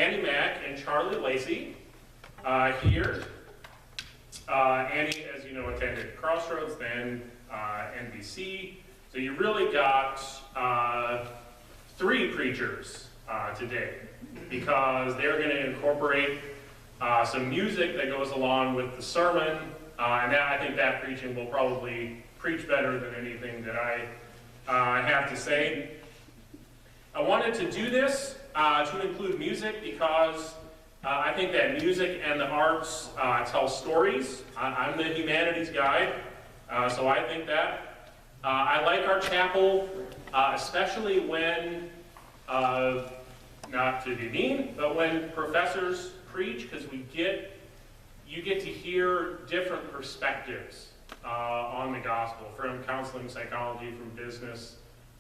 Andy Mack and Charlie Lacey here. Andy, as you know, attended Crossroads, then NBC. So you really got 3 preachers today, because they're going to incorporate some music that goes along with the sermon, and I think that preaching will probably preach better than anything that I have to say. I wanted to do this to include music because I think that music and the arts tell stories. I'm the humanities guy, so I think that. I like our chapel, especially when, not to be mean, but when professors preach, because you get to hear different perspectives on the gospel, from counseling, psychology, from business,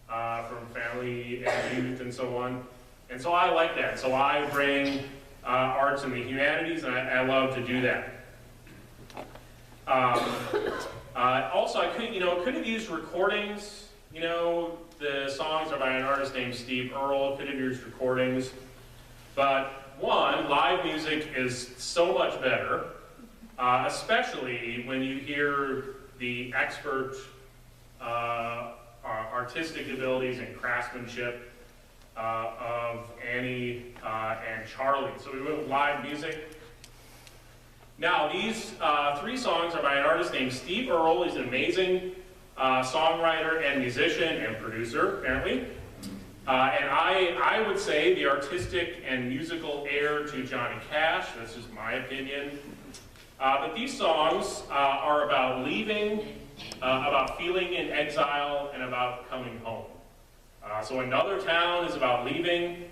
from family and youth, and so on. And so I like that. So I bring arts and the humanities, and I love to do that. Also, I could have used recordings. The songs are by an artist named Steve Earle. Could have used recordings. But one, live music is so much better, especially when you hear the expert artistic abilities and craftsmanship of Annie and Charlie. So we went with live music. Now, these 3 songs are by an artist named Steve Earle. He's an amazing songwriter and musician and producer, apparently. And I would say the artistic and musical heir to Johnny Cash. That's just my opinion. But these songs are about leaving, about feeling in exile, and about coming home. So Another Town is about leaving.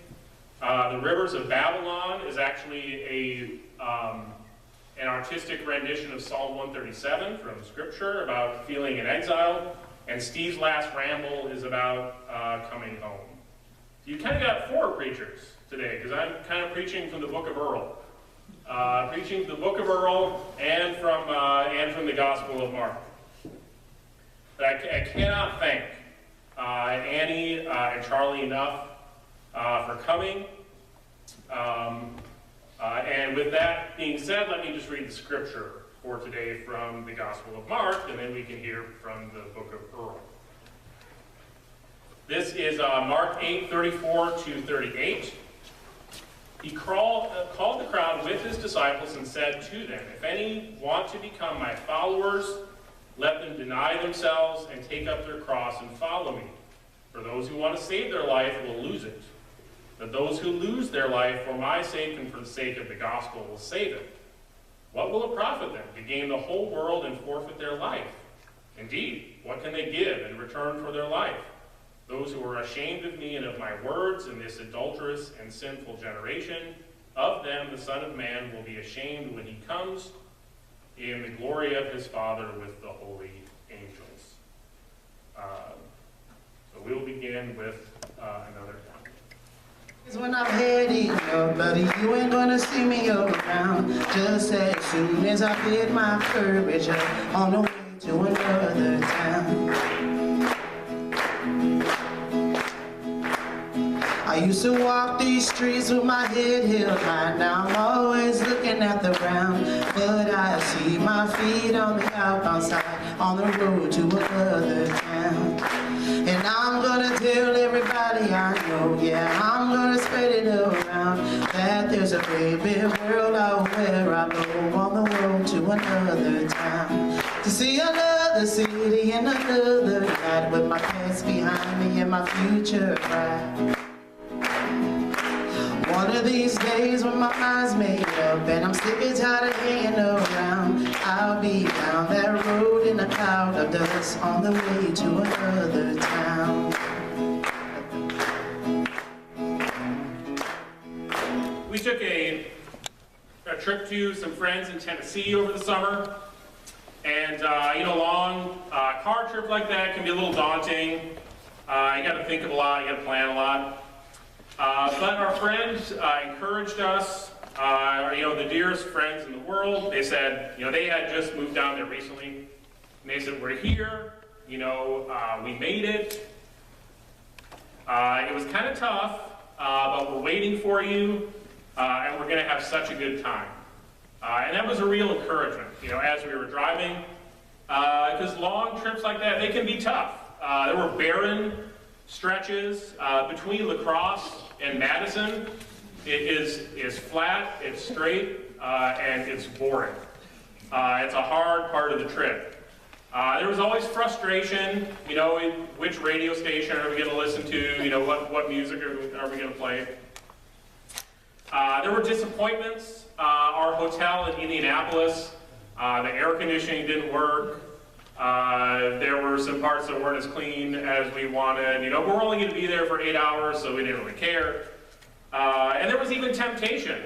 The Rivers of Babylon is actually an artistic rendition of Psalm 137 from Scripture about feeling in exile. And Steve's Last Ramble is about coming home. You kind of got 4 preachers today, because I'm kind of preaching from the book of Earl. Preaching from the book of Earl and from the Gospel of Mark. But I cannot thank Annie and Charlie enough for coming. And with that being said, let me just read the scripture for today from the Gospel of Mark, and then we can hear from the book of Earl. This is Mark 8:34-38. He called the crowd with his disciples and said to them, "If any want to become my followers, let them deny themselves and take up their cross and follow me. For those who want to save their life will lose it. But those who lose their life for my sake and for the sake of the gospel will save it. What will it profit them to gain the whole world and forfeit their life? Indeed, what can they give in return for their life? Those who are ashamed of me and of my words in this adulterous and sinful generation, of them the Son of Man will be ashamed when he comes in the glory of his Father with the holy angels." So we'll begin with Another Town. When I'm heading up, buddy, you ain't gonna see me around. Just as soon as I get my courage up on the way to another town. I used to walk these streets with my head held high. Now I'm always looking at the ground, but I see my feet on the outbound side, on the road to another town. And I'm gonna tell everybody I know, yeah, I'm gonna spread it around, that there's a great big world out where I go, on the road to another town. To see another city and another night, with my past behind me and my future bright. One of these days when my mind's made up and I'm sick and tired of hanging around, I'll be down that road in a cloud of dust, on the way to another town. We took a trip to some friends in Tennessee over the summer, and long car trip like that can be a little daunting. You got to think of a lot, you got to plan a lot. But our friends encouraged us, the dearest friends in the world. They said, they had just moved down there recently. And they said, "We're here, we made it. It was kind of tough, but we're waiting for you. and we're going to have such a good time. And that was a real encouragement, as we were driving, because long trips like that, they can be tough. There were barren stretches between La Crosse and Madison. It is flat, it's straight, and it's boring. It's a hard part of the trip. There was always frustration, which radio station are we going to listen to, what music are we going to play. There were disappointments. Our hotel in Indianapolis, the air conditioning didn't work. There were some parts that weren't as clean as we wanted. We're only going to be there for 8 hours, so we didn't really care. And there was even temptation.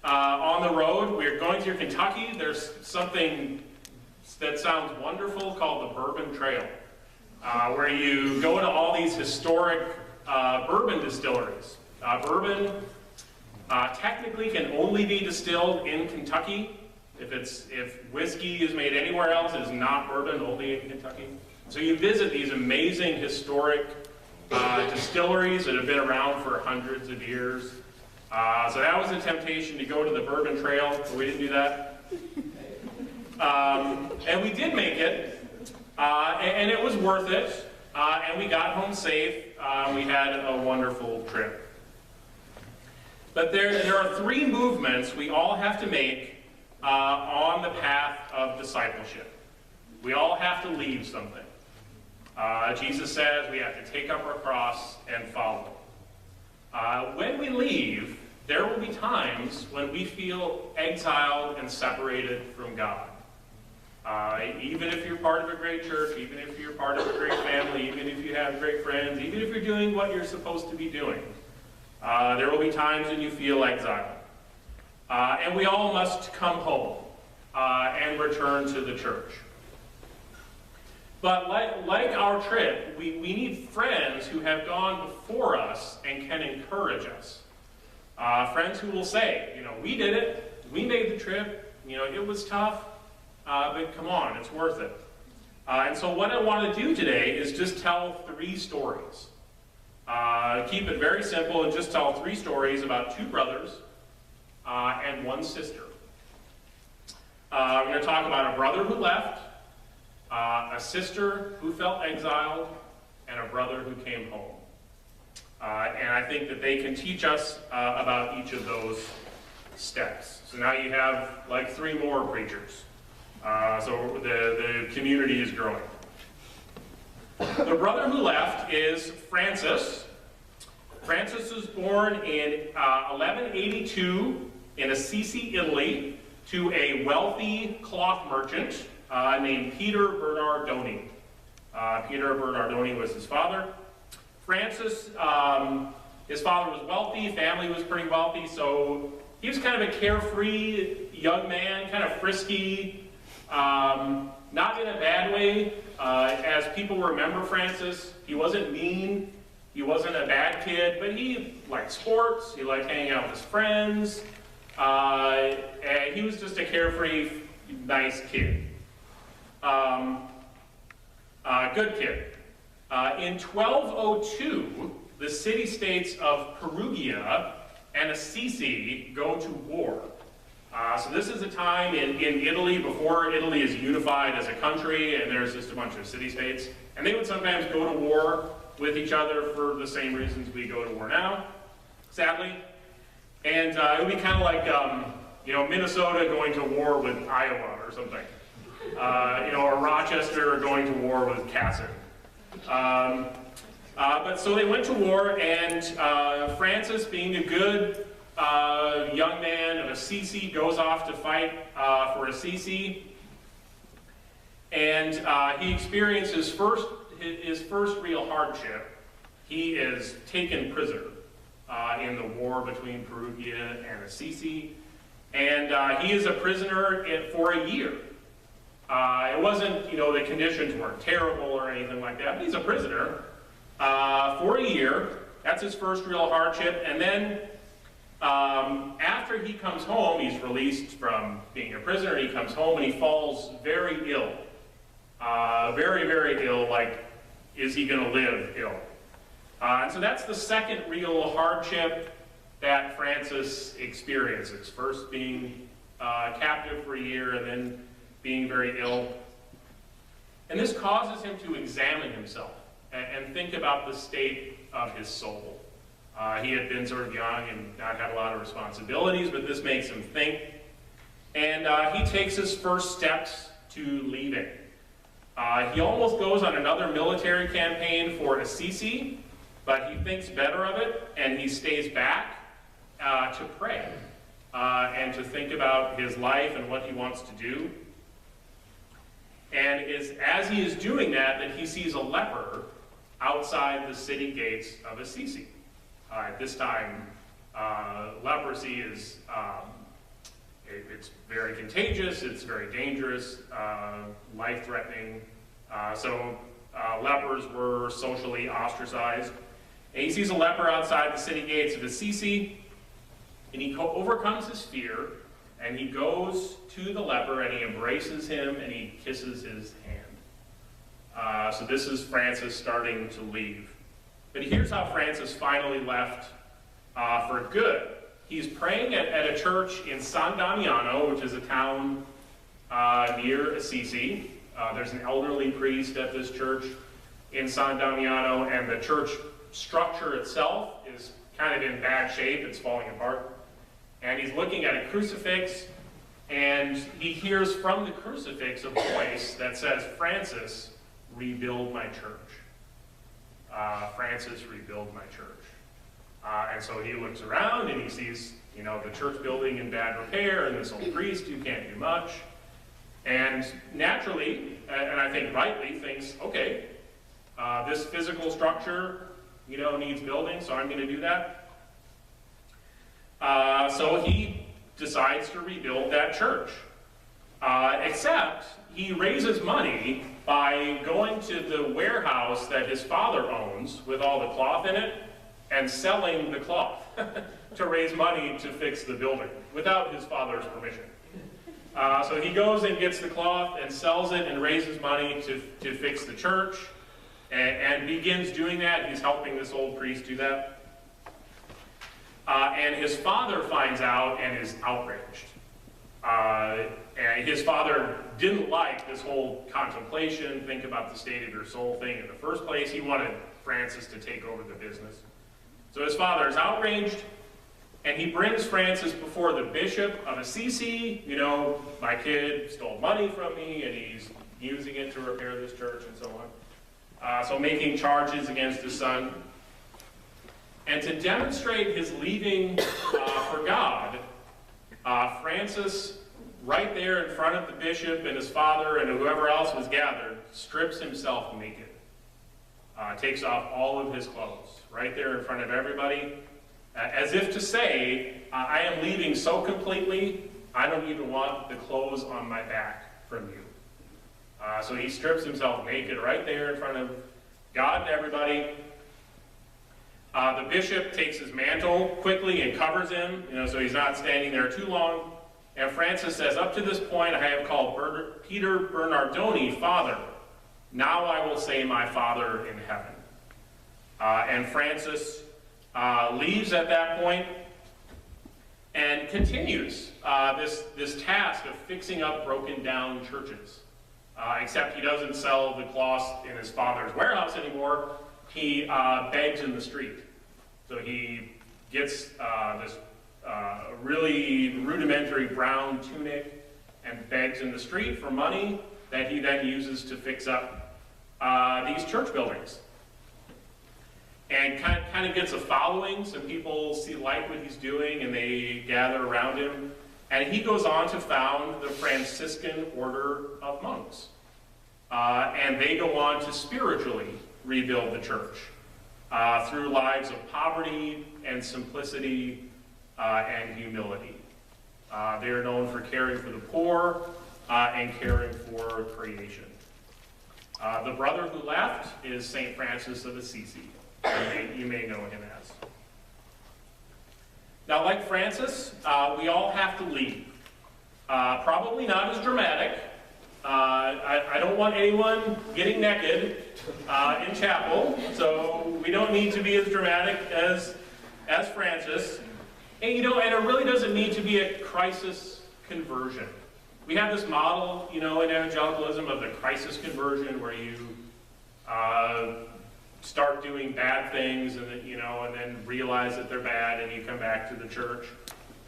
On the road, we were going through Kentucky. There's something that sounds wonderful called the Bourbon Trail, where you go to all these historic bourbon distilleries. Bourbon technically can only be distilled in Kentucky. If whiskey is made anywhere else, it is not bourbon, only in Kentucky. So you visit these amazing historic distilleries that have been around for hundreds of years. So that was a temptation to go to the Bourbon Trail, but we didn't do that. And we did make it, and it was worth it, and we got home safe. We had a wonderful trip. But there are three movements we all have to make on the path of discipleship. We all have to leave something. Jesus says we have to take up our cross and follow. When we leave, there will be times when we feel exiled and separated from God. Even if you're part of a great church, even if you're part of a great family, even if you have great friends, even if you're doing what you're supposed to be doing, there will be times when you feel exiled. And we all must come home and return to the church. But like our trip, we need friends who have gone before us and can encourage us. Friends who will say, we did it, we made the trip, it was tough, but come on, it's worth it. And so what I want to do today is just tell three stories. Keep it very simple and just tell three stories about two brothers and one sister. We're going to talk about a brother who left, a sister who felt exiled, and a brother who came home. And I think that they can teach us about each of those steps. So now you have like three more preachers. So the community is growing. The brother who left is Francis. Francis was born in 1182 in Assisi, Italy, to a wealthy cloth merchant named Peter Bernardoni. Peter Bernardoni was his father. Francis, his father was wealthy, family was pretty wealthy, so he was kind of a carefree young man, kind of frisky, not in a bad way. As people remember Francis, he wasn't mean, he wasn't a bad kid, but he liked sports, he liked hanging out with his friends, and he was just a carefree, nice kid. Good kid. In 1202, the city-states of Perugia and Assisi go to war. So this is a time in Italy, before Italy is unified as a country, and there's just a bunch of city-states. And they would sometimes go to war with each other for the same reasons we go to war now, sadly. And it would be kind of like, Minnesota going to war with Iowa or something. Or Rochester going to war with Casson. But so they went to war, and Francis, being a good young man of Assisi, goes off to fight for Assisi, and he experiences his first real hardship. He is taken prisoner in the war between Perugia and Assisi, and he is a prisoner for a year. It wasn't, the conditions weren't terrible or anything like that, but he's a prisoner for a year. That's his first real hardship. And then after he comes home, he's released from being a prisoner, and he comes home and he falls very ill. Very, very ill, like, is he going to live ill? And so that's the second real hardship that Francis Francis experiences, first being captive for a year and then being very ill. And this causes him to examine himself and think about the state of his soul. He had been sort of young and not had a lot of responsibilities, but this makes him think. And he takes his first steps to leaving. He almost goes on another military campaign for Assisi, but he thinks better of it, and he stays back to pray and to think about his life and what he wants to do. And as he is doing that he sees a leper outside the city gates of Assisi. At this time, leprosy is it's very contagious, it's very dangerous, life-threatening. So lepers were socially ostracized. And he sees a leper outside the city gates of Assisi, and he overcomes his fear, and he goes to the leper, and he embraces him, and he kisses his hand. So this is Francis starting to leave. But here's how Francis finally left for good. He's praying at a church in San Damiano, which is a town near Assisi. There's an elderly priest at this church in San Damiano, and the church structure itself is kind of in bad shape. It's falling apart. And he's looking at a crucifix, and he hears from the crucifix a voice that says, "Francis, rebuild my church. Francis, rebuild my church." And so he looks around and he sees, the church building in bad repair and this old priest who can't do much. And naturally, and I think rightly, thinks, okay, this physical structure, needs building, so I'm going to do that. So he decides to rebuild that church. Except he raises money by going to the warehouse that his father owns with all the cloth in it and selling the cloth to raise money to fix the building without his father's permission. So he goes and gets the cloth and sells it and raises money to fix the church and begins doing that. He's helping this old priest do that. And his father finds out and is outraged. And his father didn't like this whole contemplation, think about the state of your soul thing in the first place. He wanted Francis to take over the business. So his father is outraged, and he brings Francis before the bishop of Assisi. My kid stole money from me, and he's using it to repair this church, and so on. So making charges against his son. And to demonstrate his leaving for God, Francis, right there in front of the bishop and his father and whoever else was gathered, strips himself naked. Takes off all of his clothes, right there in front of everybody, as if to say, I am leaving so completely, I don't even want the clothes on my back from you. So he strips himself naked right there in front of God and everybody. The bishop takes his mantle quickly and covers him, so he's not standing there too long. And Francis says, "Up to this point, I have called Peter Bernardoni Father. Now I will say my Father in heaven." And Francis leaves at that point and continues this task of fixing up broken down churches. Except he doesn't sell the cloth in his father's warehouse anymore. He begs in the street. So he gets this really rudimentary brown tunic and begs in the street for money that he then uses to fix up these church buildings. And kind of gets a following. Some people like what he's doing and they gather around him. And he goes on to found the Franciscan order of monks. And they go on to spiritually rebuild the church through lives of poverty and simplicity and humility. They are known for caring for the poor and caring for creation. The brother who left is St. Francis of Assisi. You may know him as. Now, like Francis, we all have to leave. Probably not as dramatic. I don't want anyone getting naked in chapel, so we don't need to be as dramatic as Francis. And and it really doesn't need to be a crisis conversion. We have this model, in evangelicalism of the crisis conversion where you start doing bad things and then realize that they're bad and you come back to the church.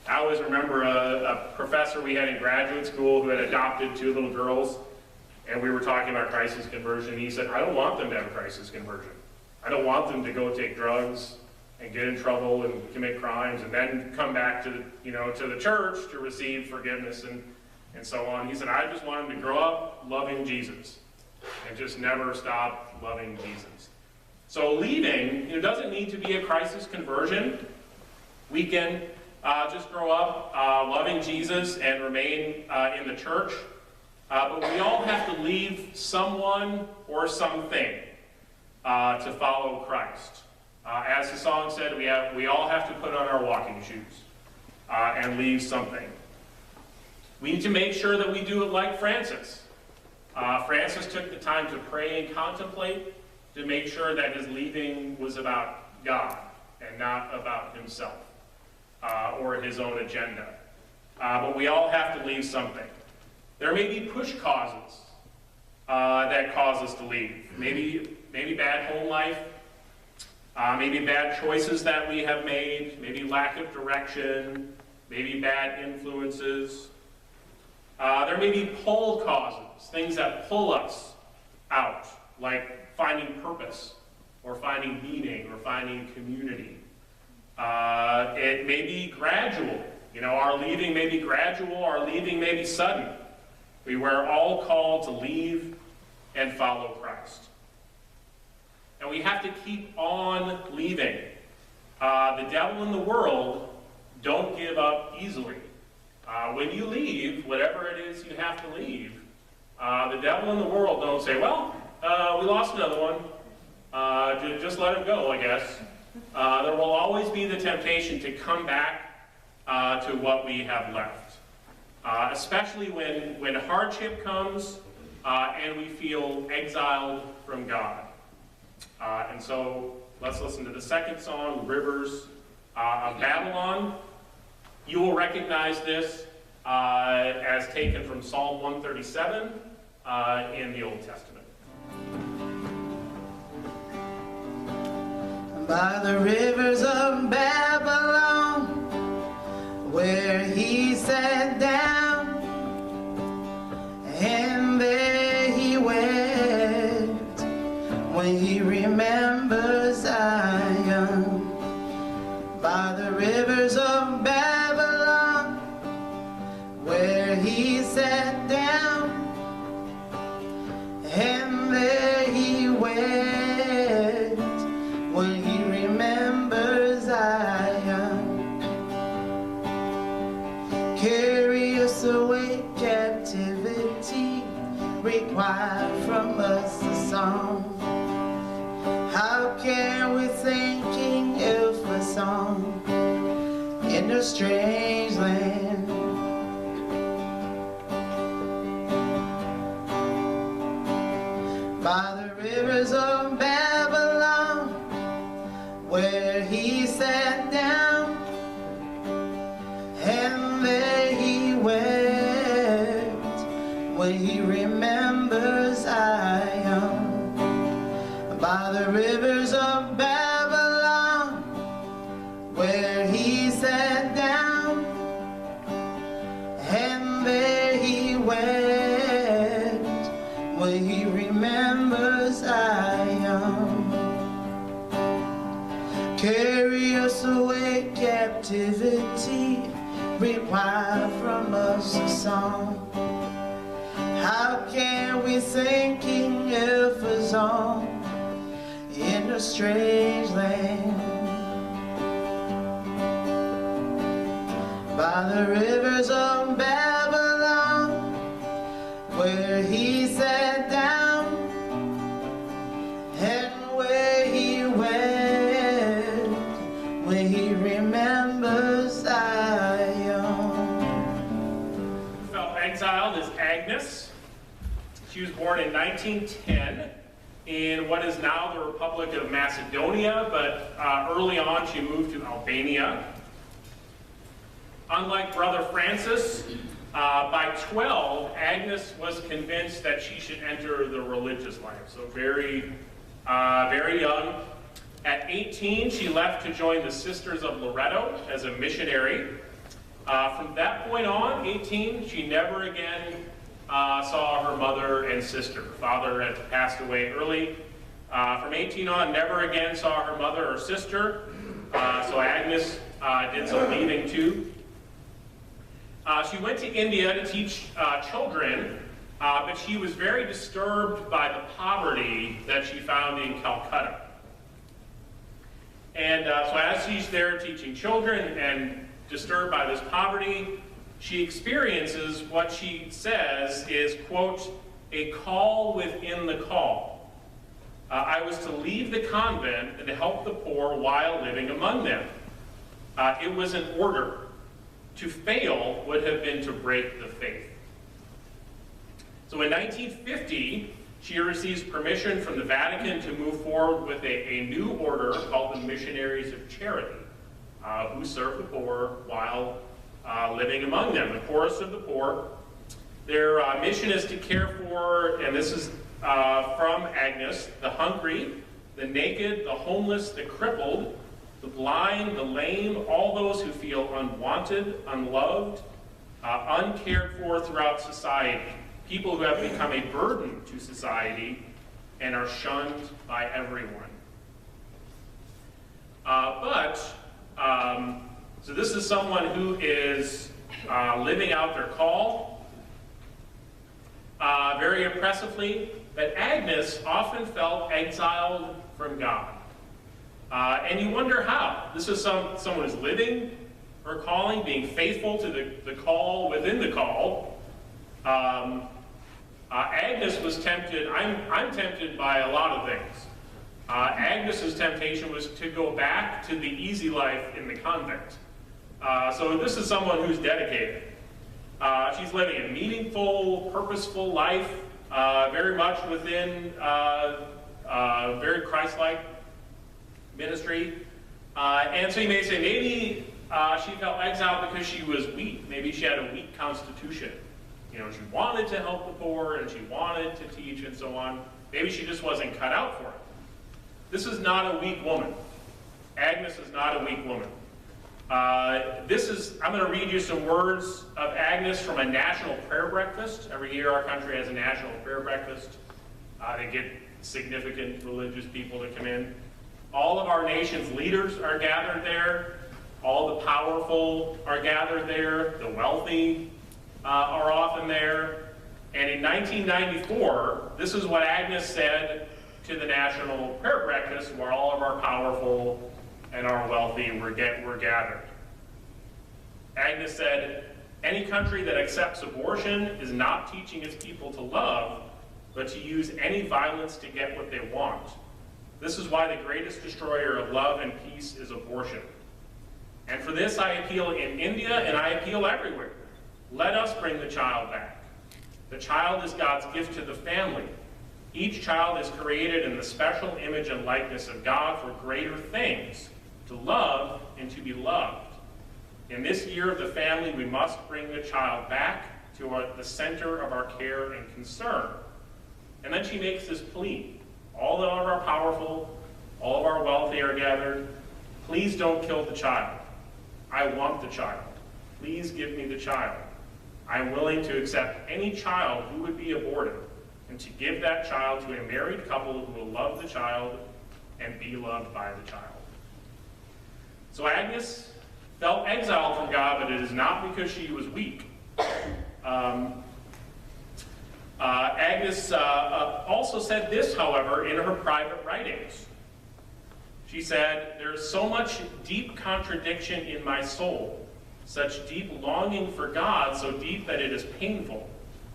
I always remember a professor we had in graduate school who had adopted 2 little girls, and we were talking about crisis conversion. He said, I don't want them to have a crisis conversion. I don't want them to go take drugs and get in trouble and commit crimes and then come back to the church to receive forgiveness and so on. He said, I just want them to grow up loving Jesus and just never stop loving Jesus. So leaving, doesn't need to be a crisis conversion. We can just grow up loving Jesus and remain in the church. But we all have to leave someone or something to follow Christ. As the song said, we all have to put on our walking shoes and leave something. We need to make sure that we do it like Francis. Francis took the time to pray and contemplate to make sure that his leaving was about God and not about himself or his own agenda. But we all have to leave something. There may be push causes that cause us to leave. Maybe bad home life, maybe bad choices that we have made, maybe lack of direction, maybe bad influences. There may be pull causes, things that pull us out, like finding purpose, or finding meaning, or finding community. It may be gradual. Our leaving may be gradual, our leaving may be sudden. We were all called to leave and follow Christ. And we have to keep on leaving. The devil and the world don't give up easily. When you leave, whatever it is you have to leave, the devil and the world don't say, well, we lost another one. Just let him go, I guess. There will always be the temptation to come back to what we have left. Especially when hardship comes and we feel exiled from God. And so let's listen to the second song, Rivers of Babylon. You will recognize this as taken from Psalm 137 in the Old Testament. By the rivers of Babylon, where he sat down, and there he wept when he remembered Zion. By the rivers of Babylon, where he sat down, and there he wept when he remembers Zion. Carry us away, captivity, require from us a song. How can we thinking if a song in a strange land? By the rivers of Babylon, where he sat down, and there he wept when he remembers Zion. By the rivers of Babylon, where he sat down, and there he wept when he remembers Zion. Carry us away, captivity, require from us a song. How can we thinking if a song in a strange land? By the rivers of Babylon, where he sat down, and where he wept when he remembers Zion. Who felt exiled is Agnes. She was born in 1910 in what is now the Republic of Macedonia, but early on she moved to Albania. unlike Brother Francis, by 12, Agnes was convinced that she should enter the religious life. So very young. At 18, she left to join the Sisters of Loretto as a missionary. From that point on, 18, she never again saw her mother and sister. Her father had passed away early. From 18 on, never again saw her mother or sister. So Agnes did some leaving too. She went to India to teach children, but she was very disturbed by the poverty that she found in Calcutta. And so as she's there teaching children and disturbed by this poverty, she experiences what she says is, quote, a call within the call. I was to leave the convent and to help the poor while living among them. It was an order. To fail would have been to break the faith. So in 1950, she receives permission from the Vatican to move forward with a new order called the Missionaries of Charity, who serve the poor while living among them, the poorest of the poor. Their mission is to care for, and this is from Agnes, the hungry, the naked, the homeless, the crippled, the blind, the lame, all those who feel unwanted, unloved, uncared for throughout society. People who have become a burden to society and are shunned by everyone. So this is someone who is living out their call very oppressively, but Agnes often felt exiled from God. And you wonder how. This is someone who's living her calling, being faithful to the call within the call. Agnes was tempted, I'm tempted by a lot of things. Agnes's temptation was to go back to the easy life in the convent. So this is someone who's dedicated. She's living a meaningful, purposeful life, very much within very Christ-like ministry. And so you may say, maybe she felt exiled because she was weak. Maybe she had a weak constitution. You know, she wanted to help the poor and she wanted to teach and so on. Maybe she just wasn't cut out for it. This is not a weak woman. Agnes is not a weak woman. I'm going to read you some words of Agnes from a national prayer breakfast. Every year our country has a national prayer breakfast. They get significant religious people to come in. All of our nation's leaders are gathered there. All the powerful are gathered there. The wealthy are often there. And in 1994, this is what Agnes said to the national prayer breakfast, where all of our powerful and our wealthy were gathered. Agnes said, any country that accepts abortion is not teaching its people to love, but to use any violence to get what they want. This is why the greatest destroyer of love and peace is abortion. And for this I appeal in India and I appeal everywhere. Let us bring the child back. The child is God's gift to the family. Each child is created in the special image and likeness of God for greater things, to love and to be loved. In this year of the family, we must bring the child back to the center of our care and concern. And then she makes this plea. All of our powerful, all of our wealthy are gathered. Please don't kill the child. I want the child. Please give me the child. I'm willing to accept any child who would be aborted and to give that child to a married couple who will love the child and be loved by the child. So Agnes felt exiled from God, but it is not because she was weak. Agnes also said this, however, in her private writings. She said, "There's so much deep contradiction in my soul, such deep longing for God, so deep that it is painful,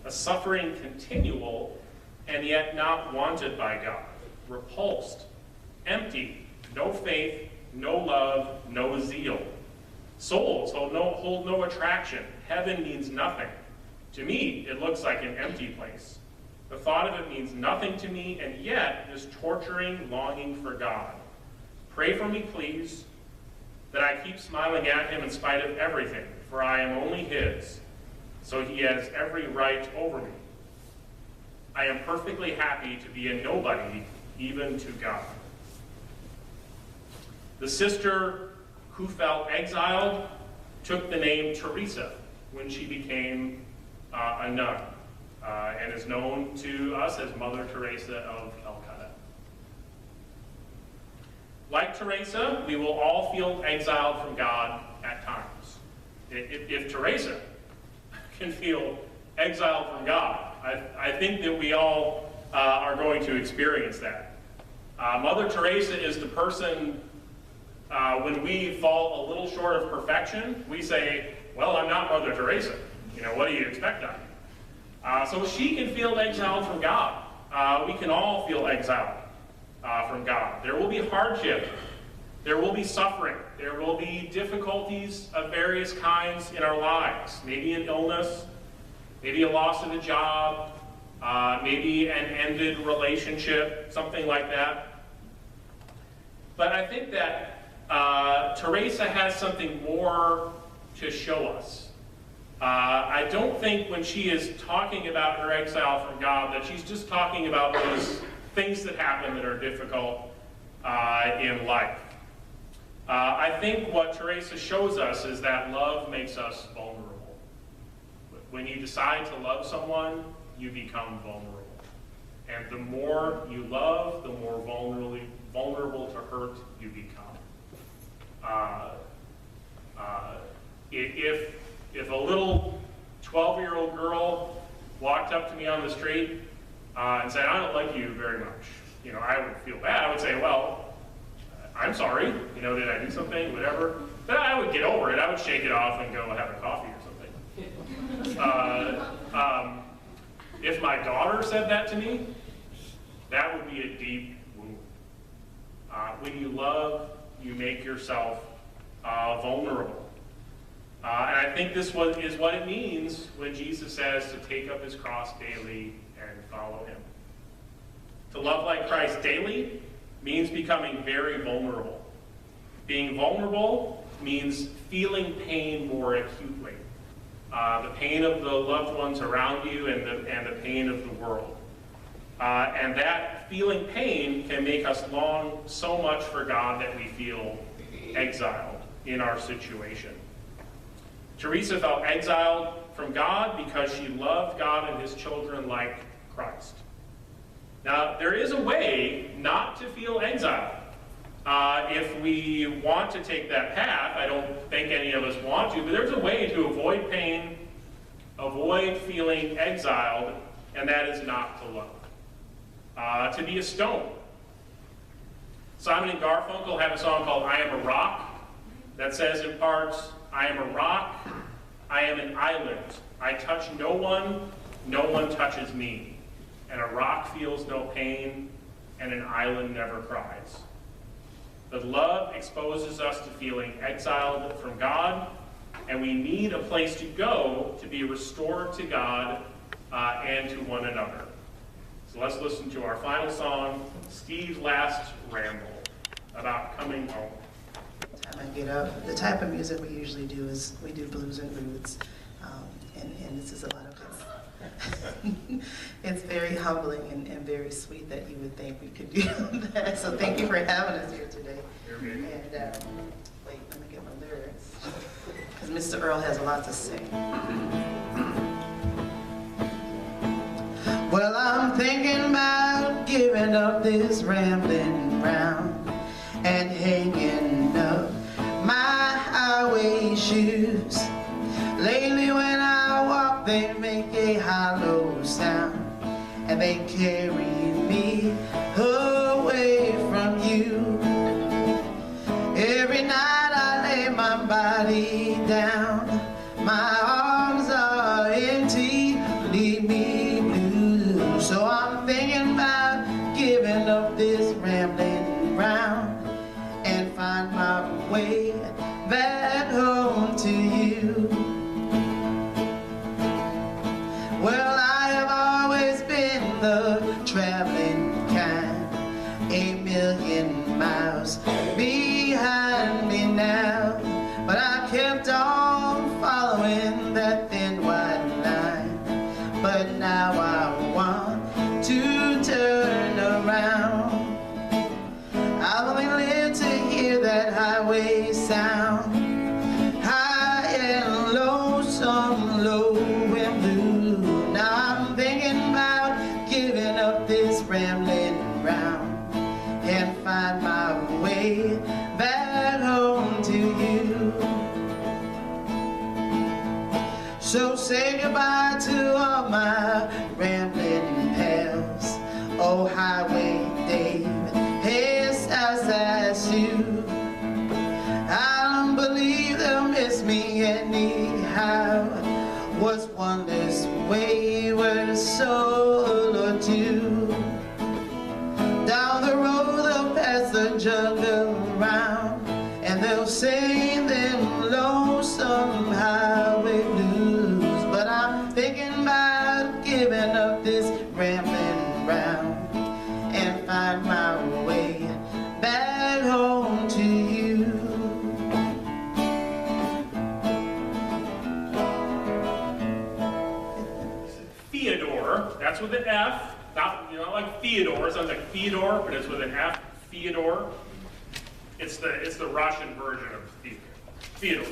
a suffering continual, and yet not wanted by God, repulsed, empty, no faith, no love, no zeal. Souls hold no attraction. Heaven means nothing. To me, it looks like an empty place. The thought of it means nothing to me, and yet this torturing longing for God. Pray for me, please. that I keep smiling at him in spite of everything, for I am only his, so he has every right over me. I am perfectly happy to be a nobody, even to God. The sister who felt exiled took the name Teresa when she became a nun, and is known to us as Mother Teresa of Calcutta. Like Teresa, we will all feel exiled from God at times. If Teresa can feel exiled from God, I think that we all are going to experience that. Mother Teresa is the person, when we fall a little short of perfection, we say, well, I'm not Mother Teresa. What do you expect of me? So she can feel exiled from God. We can all feel exiled from God. There will be hardship. There will be suffering. There will be difficulties of various kinds in our lives. Maybe an illness, maybe a loss of a job, maybe an ended relationship, something like that. But I think that Teresa has something more to show us. I don't think when she is talking about her exile from God that she's just talking about those things that happen that are difficult in life. I think what Teresa shows us is that love makes us vulnerable. When you decide to love someone, you become vulnerable. And the more you love, the more vulnerable to hurt you become. If a little 12-year-old girl walked up to me on the street and said, I don't like you very much, I would feel bad. I would say, well, I'm sorry, did I do something, whatever. But I would get over it. I would shake it off and go have a coffee or something. If my daughter said that to me, that would be a deep wound. When you love, you make yourself vulnerable. And I think this is what it means when Jesus says to take up his cross daily and follow him. To love like Christ daily means becoming very vulnerable. Being vulnerable means feeling pain more acutely. The pain of the loved ones around you and the pain of the world. And that feeling pain can make us long so much for God that we feel exiled in our situation. Teresa felt exiled from God because she loved God and his children like Christ. Now, there is a way not to feel exiled. If we want to take that path, I don't think any of us want to, but there's a way to avoid pain, avoid feeling exiled, and that is not to love. To be a stone. Simon and Garfunkel have a song called I Am a Rock that says in parts, I am a rock, I am an island. I touch no one touches me. And a rock feels no pain, and an island never cries. But love exposes us to feeling exiled from God, and we need a place to go to be restored to God and to one another. So let's listen to our final song, Steve's Last Ramble, about coming home. Time I get up, the type of music we usually do is we do blues and roots, and this is a lot of this. It's very humbling and very sweet that you would think we could do that. So thank you for having us here today. And wait, let me get my lyrics, because Mr. Earl has a lot to say. Well, I'm thinking about giving up this rambling round and hanging up my highway shoes. Lately when I walk, they make a hollow sound, and they carry me away from you. Every night I lay my body down, my arms are empty, leave me blue. So I'm thinking about giving up this rambling round and find my way back home to you. Well, I have always been the traveling kind, 1,000,000 miles behind me now. following that thin white line. But now I want to turn around. I've only lived to hear that highway sound. High and low, some low and blue. Now I'm thinking about giving up this rambling round and find my way back home to you. So say goodbye to all my rambling pals. Oh, Highway Dave, hey, Southside Sue. I don't believe they'll miss me anyhow. Was one less wayward soul or two. Down the road they'll pass the jug around, and they'll sing them lonesome highway blues. But I'm thinking about giving up this rambling round and find my way back home to you. Theodore, that's with an F, not like Theodore, it sounds like Theodore, but it's with an F, Theodore. It's the Russian version of Theodore.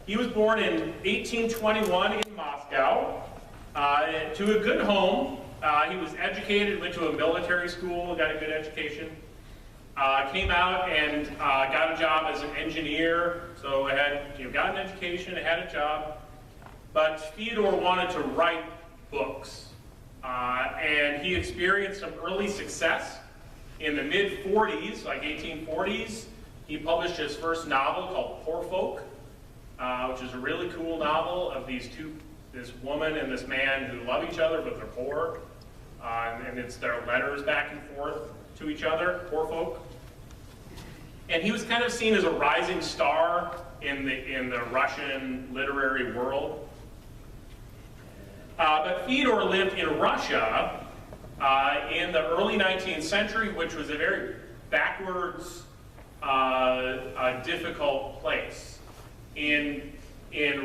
He was born in 1821 in Moscow, to a good home. He was educated, went to a military school, got a good education. Came out and got a job as an engineer, so got an education, had a job. But Theodore wanted to write books, and he experienced some early success. In the mid-40s, like 1840s, he published his first novel called Poor Folk, which is a really cool novel of this woman and this man who love each other but they're poor, and it's their letters back and forth to each other, Poor Folk. And he was kind of seen as a rising star in the Russian literary world. But Theodore lived in Russia in the early 19th century, which was a very backwards, difficult place. In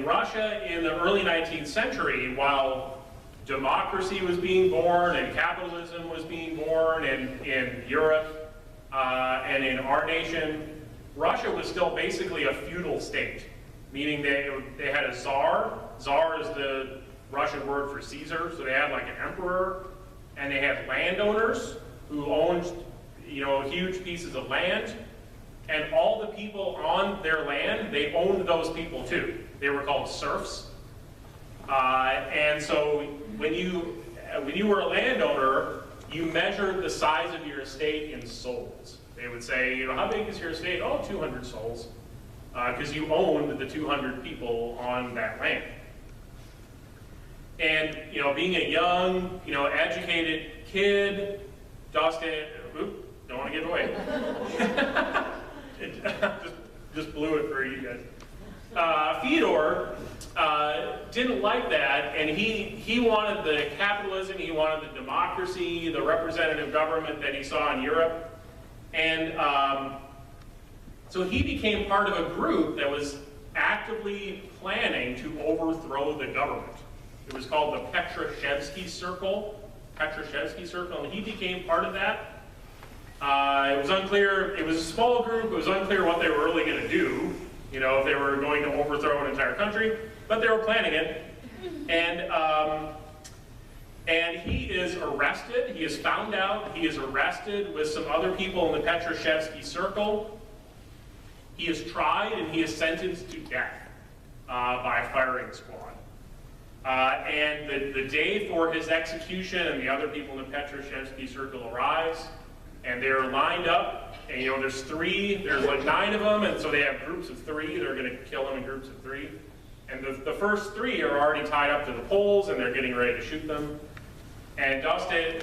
Russia in the early 19th century, while democracy was being born and capitalism was being born in Europe and in our nation, Russia was still basically a feudal state, meaning they had a czar. Czar is the Russian word for Caesar, so they had like an emperor, and they had landowners who owned, huge pieces of land, and all the people on their land, they owned those people too. They were called serfs, and so when you were a landowner, you measured the size of your estate in souls. They would say, how big is your estate? Oh, 200 souls, because you owned the 200 people on that land. And, being a young, educated kid, Dustin, don't want to give away. just blew it for you guys. Theodore didn't like that, and he wanted the capitalism, he wanted the democracy, the representative government that he saw in Europe. And so he became part of a group that was actively planning to overthrow the government. It was called the Petrashevsky Circle, and he became part of that. It was unclear, it was a small group, it was unclear what they were really going to do, if they were going to overthrow an entire country, but they were planning it. And he is arrested, he is found out, he is arrested with some other people in the Petrashevsky Circle. He is tried and he is sentenced to death by firing squad. And the day for his execution, and the other people in the Petrashevsky Circle arrives, and they're lined up, and there's like 9 of them, and so they have groups of 3, they're going to kill them in groups of 3. And the first 3 are already tied up to the poles, and they're getting ready to shoot them. And Dustin,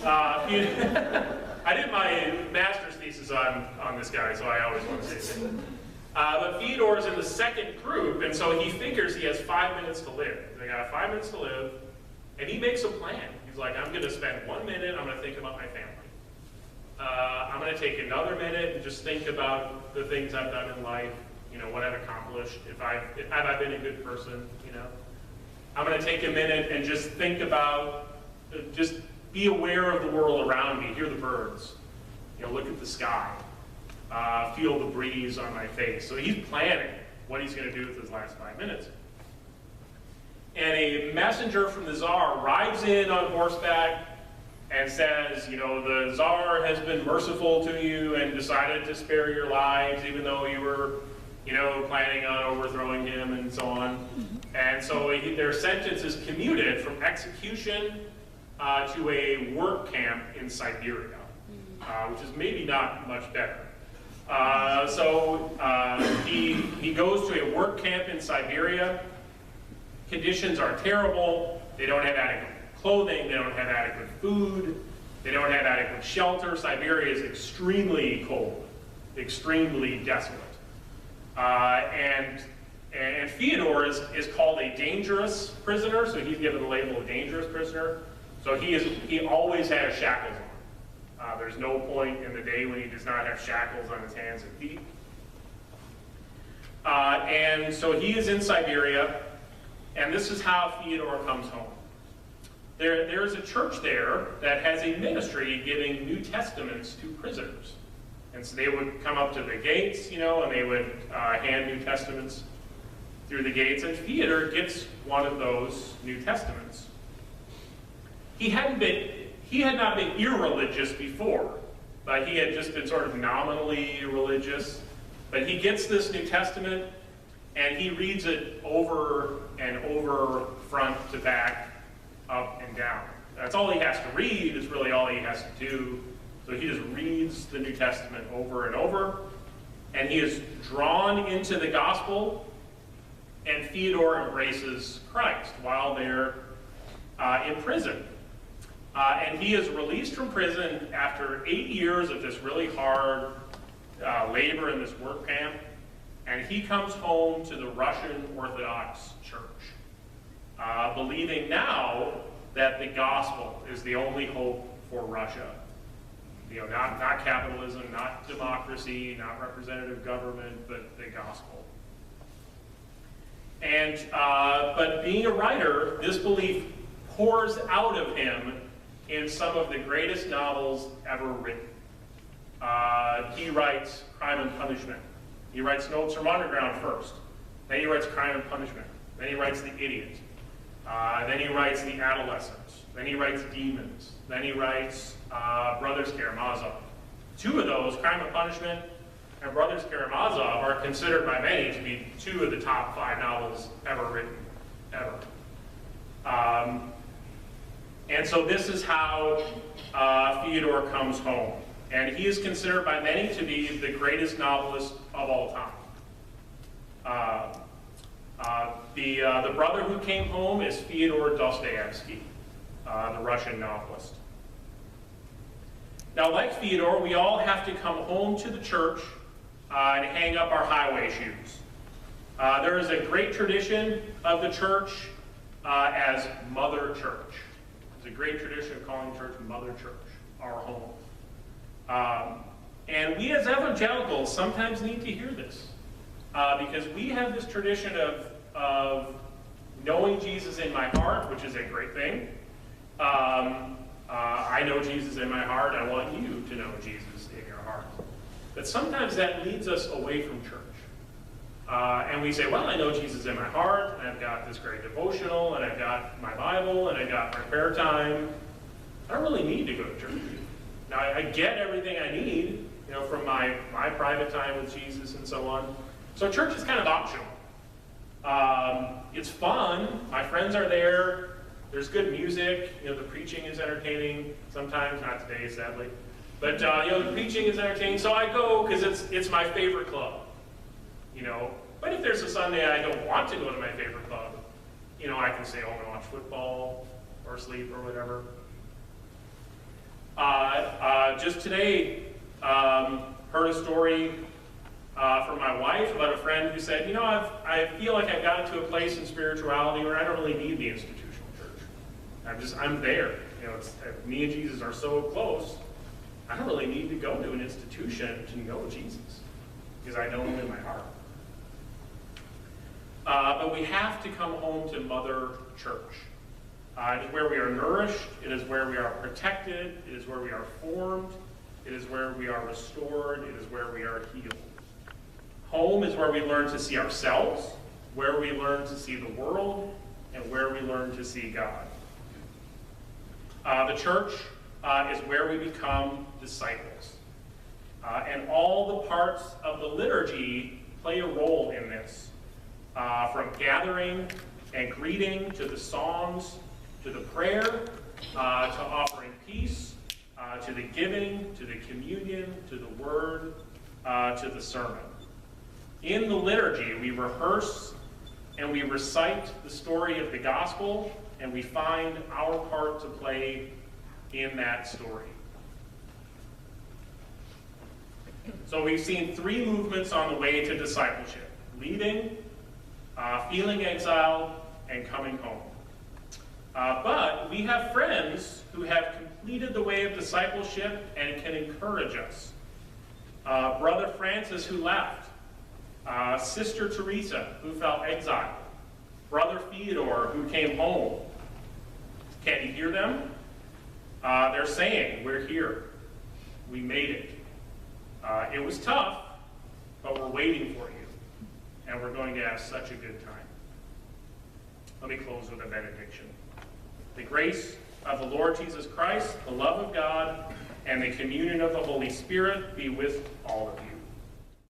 I did my master's thesis on this guy, so I always want to say this. But Theodore's in the second group, and so he figures he has 5 minutes to live. They got 5 minutes to live, and he makes a plan. He's like, I'm going to spend 1 minute, I'm going to think about my family. I'm going to take another minute and just think about the things I've done in life. what I've accomplished, have I been a good person, I'm going to take a minute and just think about, just be aware of the world around me, hear the birds, look at the sky, feel the breeze on my face. So he's planning what he's going to do with his last 5 minutes. And a messenger from the Tsar rides in on horseback and says, the Tsar has been merciful to you and decided to spare your lives, even though you were, planning on overthrowing him and so on. And so their sentence is commuted from execution to a work camp in Siberia, which is maybe not much better. He goes to a work camp in Siberia. Conditions are terrible. They don't have adequate clothing. They don't have adequate food. They don't have adequate shelter. Siberia is extremely cold, extremely desolate. And Fyodor is called a dangerous prisoner, so he's given the label of dangerous prisoner. So he always has shackles on. There's no point in the day when he does not have shackles on his hands and feet. And so he is in Siberia, and this is how Fyodor comes home. There is a church there that has a ministry giving New Testaments to prisoners. And so they would come up to the gates, and they would hand New Testaments through the gates, and Fyodor gets one of those New Testaments. He had not been irreligious before, but he had just been sort of nominally religious. But he gets this New Testament, and he reads it over and over, front to back, up and down. That's all he has to read, is really all he has to do. So he just reads the New Testament over and over, and he is drawn into the gospel, and Fyodor embraces Christ while they're in prison. And he is released from prison after 8 years of this really hard labor in this work camp, and he comes home to the Russian Orthodox Church, believing now that the gospel is the only hope for Russia. Not capitalism, not democracy, not representative government, but the gospel. And but being a writer, this belief pours out of him in some of the greatest novels ever written. He writes Crime and Punishment. He writes Notes from Underground first. Then he writes Crime and Punishment. Then he writes The Idiot. Then he writes The Adolescent. Then he writes Demons. Then he writes Brothers Karamazov. Two of those, Crime and Punishment and Brothers Karamazov, are considered by many to be two of the top 5 novels ever written, ever. And so this is how Fyodor comes home. And he is considered by many to be the greatest novelist of all time. The brother who came home is Fyodor Dostoevsky, the Russian novelist. Now, like Fyodor, we all have to come home to the church and hang up our highway shoes. There is a great tradition of the church as Mother Church. There's a great tradition of calling church Mother Church, our home. And we as evangelicals sometimes need to hear this, because we have this tradition of knowing Jesus in my heart, which is a great thing. I know Jesus in my heart. I want you to know Jesus in your heart. But sometimes that leads us away from church. And we say, well, I know Jesus in my heart, and I've got this great devotional, and I've got my Bible, and I've got my prayer time. I don't really need to go to church. Now, I get everything I need, from my private time with Jesus and so on. So church is kind of optional. It's fun. My friends are there. There's good music. The preaching is entertaining. Sometimes, not today, sadly. But the preaching is entertaining, so I go because it's my favorite club. But if there's a Sunday I don't want to go to my favorite club, I can stay home and watch football or sleep or whatever. Just today, heard a story from my wife about a friend who said, I feel like I've gotten to a place in spirituality where I don't really need the institutional church. I'm there. Me and Jesus are so close. I don't really need to go to an institution to know Jesus, because I know him in my heart. but we have to come home to Mother Church. It is where we are nourished, it is where we are protected, it is where we are formed, it is where we are restored, it is where we are healed. Home is where we learn to see ourselves, where we learn to see the world, and where we learn to see God. The church is where we become disciples. And all the parts of the liturgy play a role in this. From gathering and greeting, to the songs, to the prayer, to offering peace, to the giving, to the communion, to the word, to the sermon. In the liturgy, we rehearse and we recite the story of the gospel, and we find our part to play in that story. So we've seen three movements on the way to discipleship: leaving, feeling exiled, and coming home. But we have friends who have completed the way of discipleship and can encourage us. Brother Francis, who left. Sister Teresa, who felt exiled. Brother Theodore, who came home. Can you hear them? They're saying, we're here. We made it. It was tough, but we're waiting for you. And we're going to have such a good time. Let me close with a benediction. The grace of the Lord Jesus Christ, the love of God, and the communion of the Holy Spirit be with all of you.